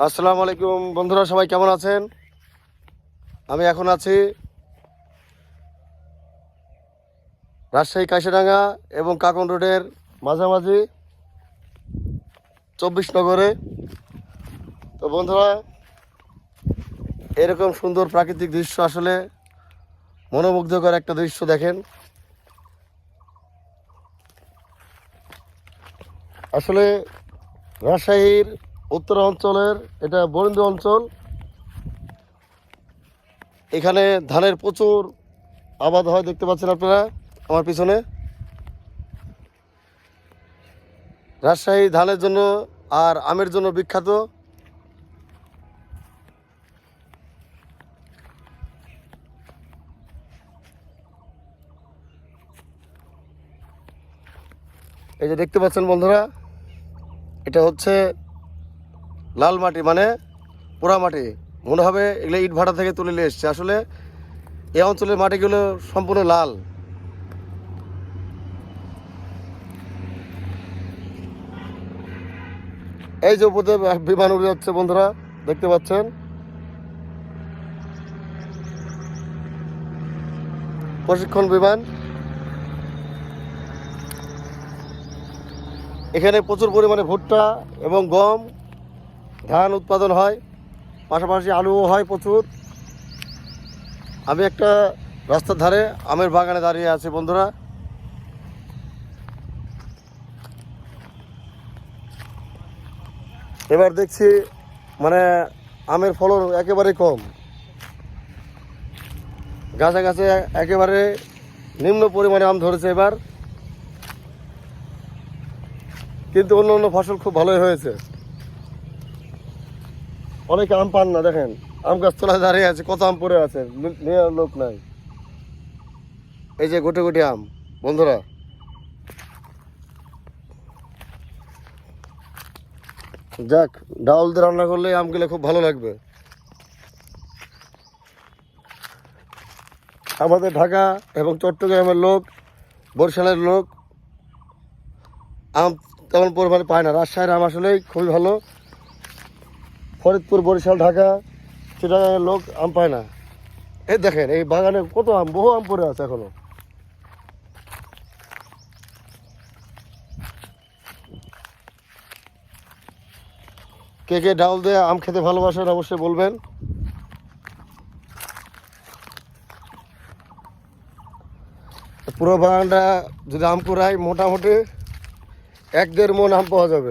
আসসালামু আলাইকুম বন্ধুরা, সবাই কেমন আছেন? আমি এখন আছি রাজশাহী কাশিরাঙ্গা এবং কাকন রোডের মাঝামাঝি 24 নগরে। তো বন্ধুরা, এরকম সুন্দর প্রাকৃতিক দৃশ্য আসলে মনোমুগ্ধকর একটা দৃশ্য দেখেন। আসলে রাজশাহীর উত্তর অঞ্চলের এটা বরেন্দ্র অঞ্চল। এখানে ধানের প্রচুর আবাদ হয়, দেখতে পাচ্ছেন আপনারা আমার পিছনে। রাজশাহী ধানের জন্য আর আমের জন্য বিখ্যাত। এই যে দেখতে পাচ্ছেন বন্ধুরা, এটা হচ্ছে লাল মাটি, মানে পোড়া মাটি। মনে হবে এগুলো ইট ভাটা থেকে তুলে নিয়ে এসছে। আসলে এই অঞ্চলের মাটিগুলো সম্পূর্ণ লাল। এই যে উপরে বিমান উড়ে যাচ্ছে বন্ধুরা, দেখতে পাচ্ছেন। প্রশিক্ষণ বিমান। এখানে প্রচুর পরিমাণে ভুট্টা এবং গম, ধান উৎপাদন হয়, পাশাপাশি আলুও হয় প্রচুর। আমি একটা রাস্তার ধারে আমের বাগানে দাঁড়িয়ে আছি বন্ধুরা। এবার দেখছি মানে আমের ফলন একেবারে কম, গাছে গাছে একেবারে নিম্ন পরিমাণে আম ধরেছে এবার, কিন্তু অন্য অন্য ফসল খুব ভালোই হয়েছে। অনেকে আম পান না, দেখেন আম গাছ তোলায় দাঁড়িয়ে আছে, কত আম পড়ে আছে, নেওয়ার লোক নাই। এই যে গোটে গোটে আম বন্ধুরা। যাক, ডাউল দিয়ে রান্না করলে আমগুলো খুব ভালো লাগবে। আমাদের ঢাকা এবং চট্টগ্রামের লোক, বরিশালের লোক আম তেমন পরিমাণে পায় না। রাজশাহীর আম আসলেই খুবই ভালো। ফরিদপুর, বরিশাল, ঢাকা, চিটাগাংয়ের লোক আম পায় না। এই দেখেন এই বাগানে কত আম, বহু আম পড়ে আছে এখনো। কে কে ডাউল দিয়ে আম খেতে ভালোবাসেন অবশ্যই বলবেন। পুরো বাগানটা যদি আম কুড়াই, মোটামুটি 1-1.5 মণ আম পাওয়া যাবে।